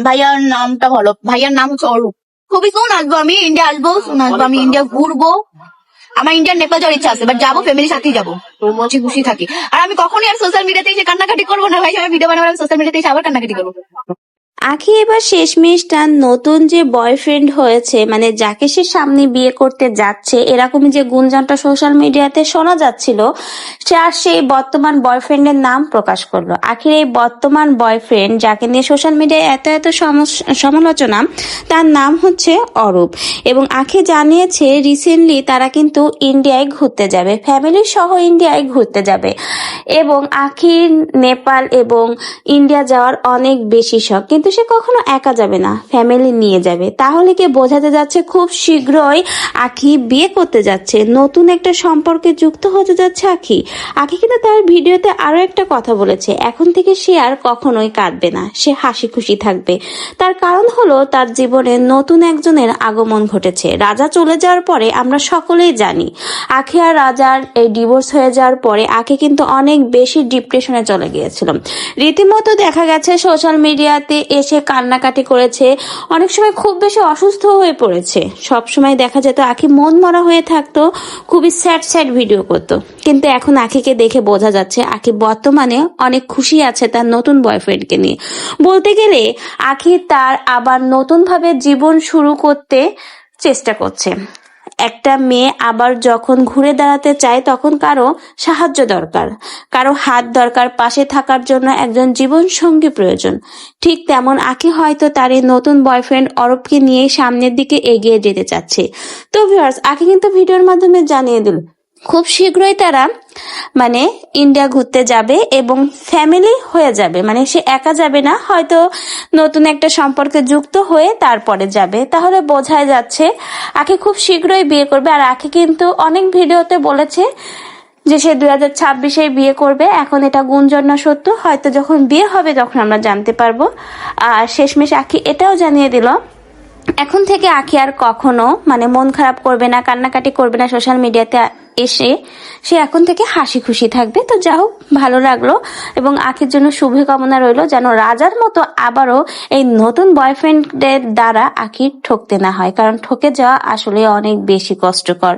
ভাইয়ার নামটা বলো। ভাইয়ার নাম হচ্ছে অরূপ। খুবই সোন আসবো, আমি ইন্ডিয়া আসবো, সোন আসবো, আমি ইন্ডিয়া ঘুরবো। আমার ইন্ডিয়ান নেপাল যাওয়ার ইচ্ছা আছে, বাট যাবো ফ্যামিলির সাথেই যাবো, খুশি খুশি থাকি। আর আমি কখনই আর সোশ্যাল মিডিয়াতে এসে কান্নাকাটি করবো না ভাই। আমি ভিডিও বানাবো, সোশ্যাল মিডিয়াতে এসে আবার কান্নাকাটি করবো। আখি এবার শেষমেশ তার নতুন যে বয়ফ্রেন্ড হয়েছে, মানে যাকে সে সামনে বিয়ে করতে যাচ্ছে, এরকমই যে গুঞ্জনটা সোশ্যাল মিডিয়াতে শোনা যাচ্ছিল, সে আর সেই বর্তমান বয়ফ্রেন্ডের নাম প্রকাশ করলো। আখির এই বর্তমান বয়ফ্রেন্ড, যাকে নিয়ে সোশ্যাল মিডিয়ায় এত এত সমালোচনা, তার নাম হচ্ছে অরূপ। এবং আখি জানিয়েছে রিসেন্টলি তারা কিন্তু ইন্ডিয়ায় ঘুরতে যাবে, ফ্যামিলি সহ ইন্ডিয়ায় ঘুরতে যাবে। এবং আখির নেপাল এবং ইন্ডিয়া যাওয়ার অনেক বেশি শখ, কিন্তু সে কখনো একা যাবে না, ফ্যামিলি নিয়ে যাবে। তাহলে কি বোঝাতে যাচ্ছে খুব শীঘ্রই আখি বিয়ে করতে যাচ্ছে, নতুন একটা সম্পর্কে যুক্ত হতে যাচ্ছে আখি। আখি কিন্তু তার ভিডিওতে আরো একটা কথা বলেছে, এখন থেকে সে আর কখনোই কাঁদবে না, সে হাসি খুশি থাকবে। তার কারণ হলো তার জীবনে নতুন একজনের আগমন ঘটেছে। রাজা চলে যাওয়ার পরে আমরা সকলেই জানি, আখি আর রাজার এই ডিভোর্স হয়ে যাওয়ার পরে আখি কিন্তু অনেক বেশি ডিপ্রেশনে চলে গিয়েছিল। রীতিমতো দেখা গেছে সোশ্যাল মিডিয়াতে এসে কান্নাকাটি করেছে, অনেক সময় খুব বেশি অসুস্থ হয়ে পড়েছে। সব সময় দেখা যেত আখি মন মরা হয়ে থাকতো, খুবই স্যাড স্যাড ভিডিও করতো। কিন্তু এখন আখিকে দেখে বোঝা যাচ্ছে আখি বর্তমানে অনেক খুশি আছে তার নতুন বয়ফ্রেন্ডকে নিয়ে। বলতে গেলে আখি তার আবার নতুন ভাবে জীবন শুরু করতে চেষ্টা করছে। একটা মেয়ে আবার যখন ঘুরে দাঁড়াতে চায়, তখন কারো সাহায্য দরকার, কারো হাত দরকার, পাশে থাকার জন্য একজন জীবন সঙ্গী প্রয়োজন। ঠিক তেমন আখি হয়তো তার এই নতুন বয়ফ্রেন্ড অরূপকে নিয়ে সামনের দিকে এগিয়ে যেতে চাচ্ছে। তো ভিউয়ার্স, আখি কিন্তু ভিডিওর মাধ্যমে জানিয়ে দিল খুব শীঘ্রই তারা মানে ইন্ডিয়া ঘুরতে যাবে এবং ফ্যামিলি হয়ে যাবে, মানে সে একা যাবে না, হয়তো নতুন একটা সম্পর্কে যুক্ত হয়ে তারপরে যাবে। তাহলে বোঝাই যাচ্ছে আখি খুব শীঘ্রই বিয়ে করবে। আর আখি কিন্তু অনেক ভিডিওতে বলেছে যে সে 2026-এ বিয়ে করবে। এখন এটা গুঞ্জন না সত্য, হয়তো যখন বিয়ে হবে তখন আমরা জানতে পারবো। আর শেষমেশ আখি এটাও জানিয়ে দিল এখন থেকে আখি আর কখনো মানে মন খারাপ করবে না, কান্নাকাটি করবে না সোশ্যাল মিডিয়াতে এসে, সে এখন থেকে হাসি খুশি থাকবে। তো যা হোক, ভালো লাগলো এবং আখির জন্য শুভকামনা রইলো যেন রাজার মতো আবারও এই নতুন বয়ফ্রেন্ডের দ্বারা আখি ঠকতে না হয়, কারণ ঠকে যাওয়া আসলে অনেক বেশি কষ্টকর।